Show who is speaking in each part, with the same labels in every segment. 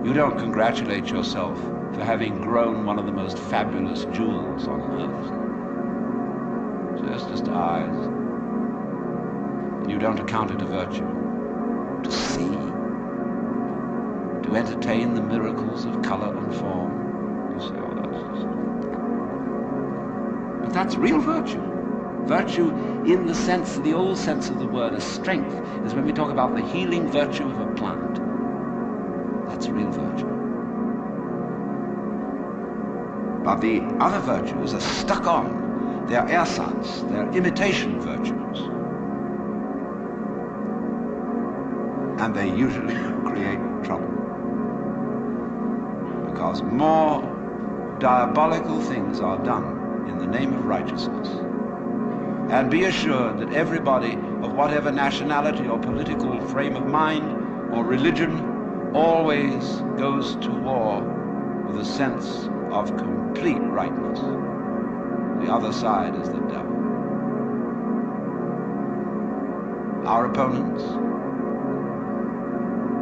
Speaker 1: You don't congratulate yourself for having grown one of the most fabulous jewels on earth. So it's just eyes. You don't account it a virtue. To see, to entertain the miracles of color and form. You say, oh, that's just... But that's real virtue. Virtue in the sense, the old sense of the word as strength, is when we talk about the healing virtue of a plant. That's real virtue. But the other virtues are stuck on. They are ersatz, they are imitation virtues. And they usually create trouble. Because more diabolical things are done in the name of righteousness. And be assured that everybody of whatever nationality or political frame of mind or religion always goes to war with a sense of complete rightness. The other side is the devil. Our opponents,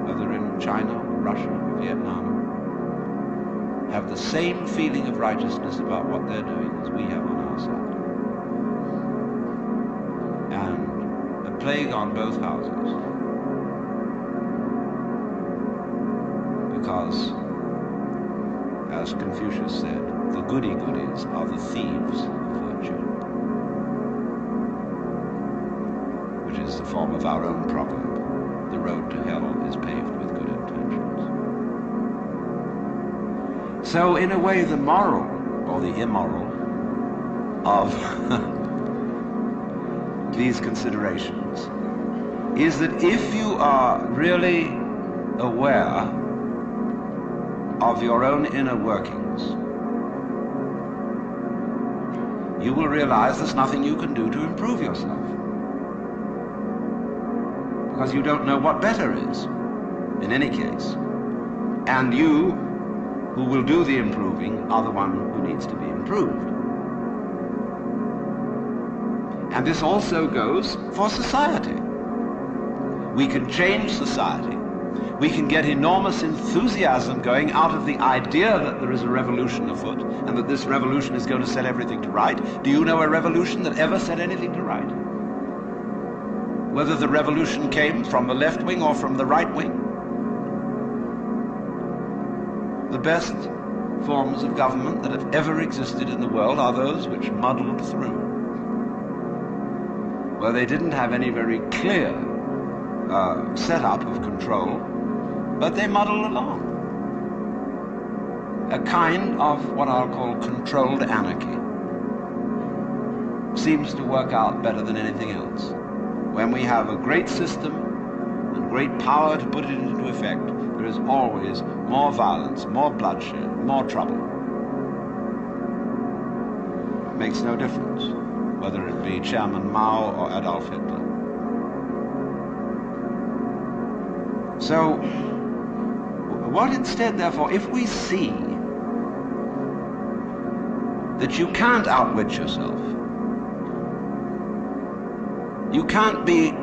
Speaker 1: whether in China, Russia, or Vietnam, have the same feeling of righteousness about what they're doing as we have on our side. And a plague on both houses. Because, as Confucius said, the goody-goodies are the thieves of virtue, which is the form of our own proverb, the road to hell is paved with good intentions. So, in a way, the moral, or the immoral, of these considerations is that if you are really aware of your own inner workings, you will realize there's nothing you can do to improve yourself. Because you don't know what better is, in any case. And you, who will do the improving, are the one who needs to be improved. And this also goes for society. We can change society. We can get enormous enthusiasm going out of the idea that there is a revolution afoot and that this revolution is going to set everything to right. Do you know a revolution that ever set anything to right? Whether the revolution came from the left wing or from the right wing. The best forms of government that have ever existed in the world are those which muddled through. Where they didn't have any very clear setup of control, but they muddle along. A kind of what I'll call controlled anarchy seems to work out better than anything else. When we have a great system and great power to put it into effect, there is always more violence, more bloodshed, more trouble. It makes no difference whether it be Chairman Mao or Adolf Hitler. So, what instead, therefore, if we see that you can't outwit yourself, you can't be,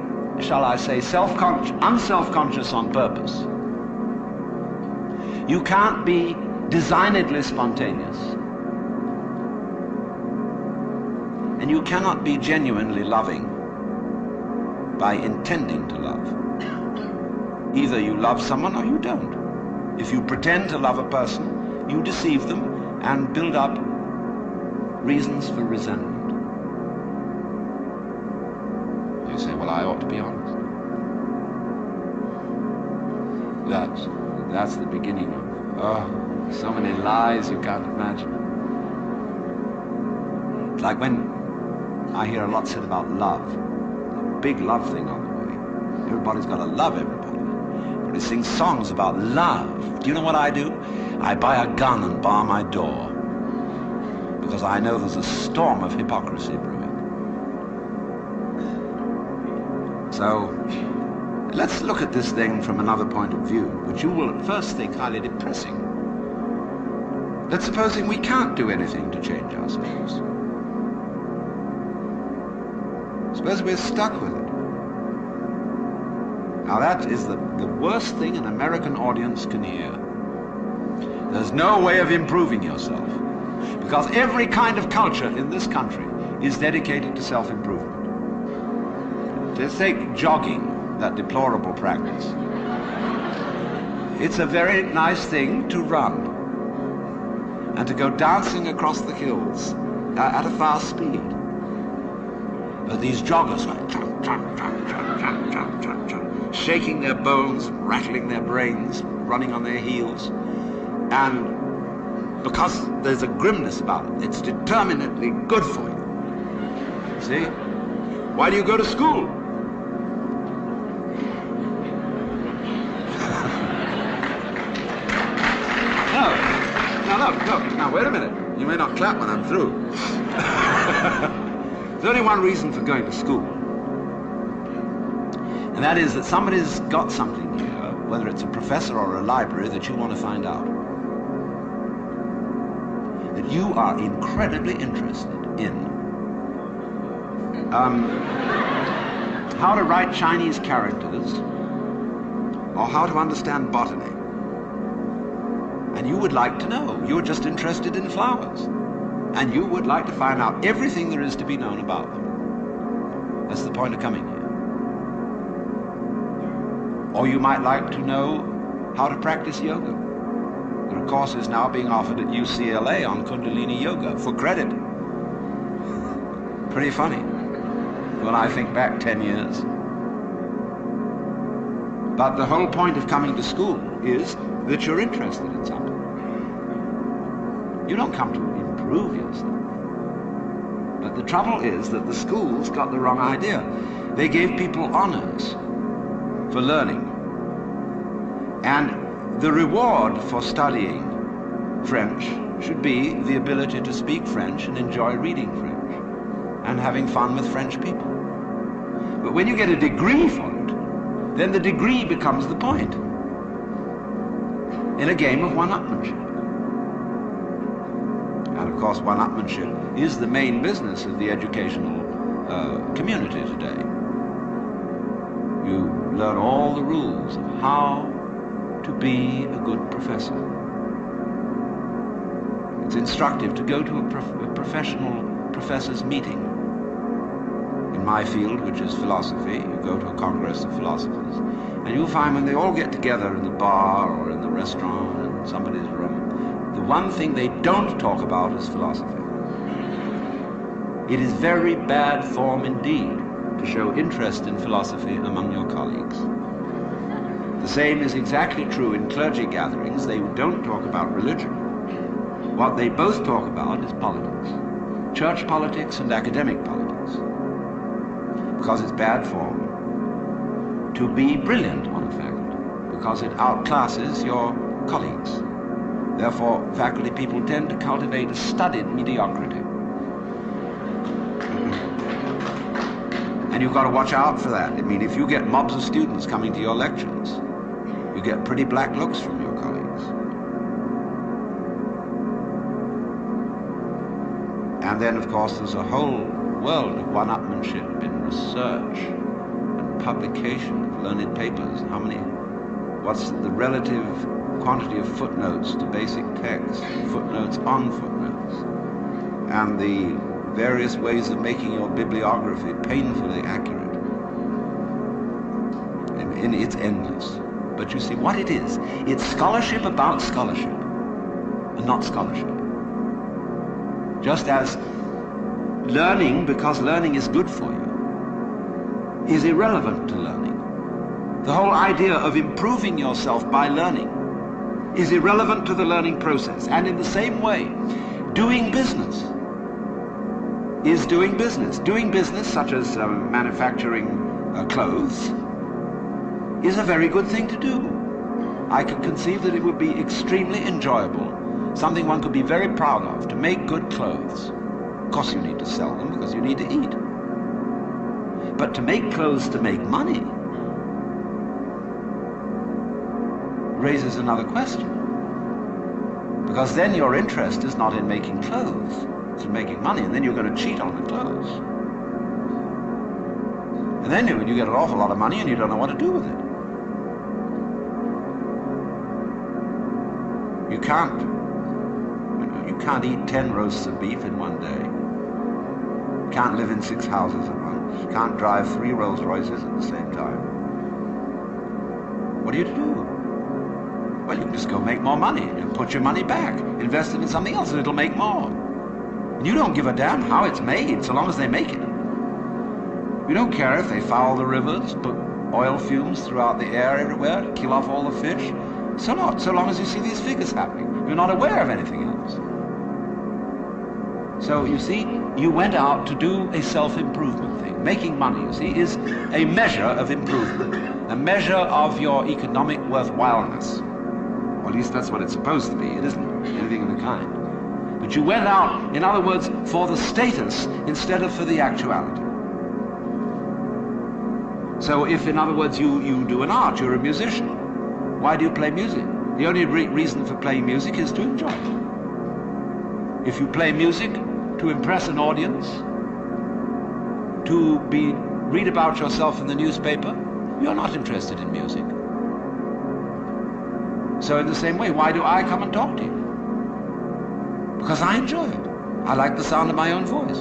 Speaker 1: shall I say, unself-conscious on purpose, you can't be designedly spontaneous, and you cannot be genuinely loving by intending to love. Either you love someone or you don't. If you pretend to love a person, you deceive them and build up reasons for resentment. You say, well, I ought to be honest. That's the beginning of, so many lies you can't imagine. It's like when I hear a lot said about love, a big love thing on the way. Everybody's got to love everybody. Everybody sings songs about love. Do you know what I do? I buy a gun and bar my door. Because I know there's a storm of hypocrisy brewing. So, let's look at this thing from another point of view, which you will at first think highly depressing. Let's supposing we can't do anything to change ourselves. Suppose we're stuck with it. Now that is the worst thing an American audience can hear. There's no way of improving yourself, because every kind of culture in this country is dedicated to self-improvement. Let's take jogging, that deplorable practice. It's a very nice thing to run and to go dancing across the hills at a fast speed. But these joggers, like, shaking their bones, rattling their brains, running on their heels, and because there's a grimness about it, it's determinately good for you. See? Why do you go to school? No, now wait a minute. You may not clap when I'm through. There's only one reason for going to school. And that is that somebody's got something here, whether it's a professor or a library, that you want to find out. That you are incredibly interested in. How to write Chinese characters, or how to understand botany. And you would like to know. You're just interested in flowers. And you would like to find out everything there is to be known about them. That's the point of coming here. Or you might like to know how to practice yoga. There are courses now being offered at UCLA on Kundalini Yoga for credit. Pretty funny when I think back 10 years. But the whole point of coming to school is that you're interested in something. You don't come to improve yourself. But the trouble is that the schools got the wrong idea. They gave people honors for learning. And the reward for studying French should be the ability to speak French and enjoy reading French and having fun with French people. But when you get a degree for it, then the degree becomes the point in a game of one-upmanship. And of course, one-upmanship is the main business of the educational community today. You learn all the rules of how to be a good professor. It's instructive to go to a professional professor's meeting. In my field, which is philosophy, you go to a congress of philosophers, and you'll find when they all get together in the bar or in the restaurant or in somebody's room, the one thing they don't talk about is philosophy. It is very bad form indeed to show interest in philosophy among your colleagues. The same is exactly true in clergy gatherings. They don't talk about religion. What they both talk about is politics. Church politics and academic politics. Because it's bad form to be brilliant on a faculty, because it outclasses your colleagues. Therefore, faculty people tend to cultivate a studied mediocrity. And you've got to watch out for that. I mean, if you get mobs of students coming to your lectures, you get pretty black looks from your colleagues. And then, of course, there's a whole world of one-upmanship in research and publication of learned papers. What's the relative quantity of footnotes to basic text, footnotes on footnotes, and the various ways of making your bibliography painfully accurate. And it's endless. But you see what it is. It's scholarship about scholarship, and not scholarship. Just as learning, because learning is good for you, is irrelevant to learning. The whole idea of improving yourself by learning is irrelevant to the learning process. And in the same way, doing business is doing business. Doing business, such as manufacturing clothes, is a very good thing to do. I could conceive that it would be extremely enjoyable, something one could be very proud of, to make good clothes. Of course you need to sell them because you need to eat. But to make clothes to make money raises another question. Because then your interest is not in making clothes, it's in making money, and then you're going to cheat on the clothes. And then you get an awful lot of money and you don't know what to do with it. You can't eat 10 roasts of beef in one day. You can't live in 6 houses at once. You can't drive 3 Rolls Royces at the same time. What are you to do? Well, you can just go make more money and put your money back, invest it in something else, and it'll make more. And you don't give a damn how it's made, so long as they make it. You don't care if they foul the rivers, put oil fumes throughout the air everywhere, kill off all the fish. So not, so long as you see these figures happening. You're not aware of anything else. So, you see, you went out to do a self-improvement thing. Making money, you see, is a measure of improvement, a measure of your economic worthwhileness. Or at least that's what it's supposed to be. It isn't anything of the kind. But you went out, in other words, for the status instead of for the actuality. So if, in other words, you do an art, you're a musician, why do you play music? The only reason for playing music is to enjoy it. If you play music to impress an audience, to read about yourself in the newspaper, you're not interested in music. So in the same way, why do I come and talk to you? Because I enjoy it. I like the sound of my own voice.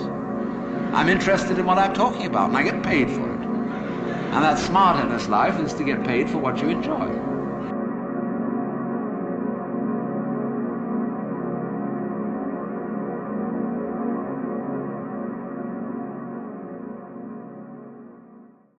Speaker 1: I'm interested in what I'm talking about, and I get paid for it. And that's smart in this life, is to get paid for what you enjoy.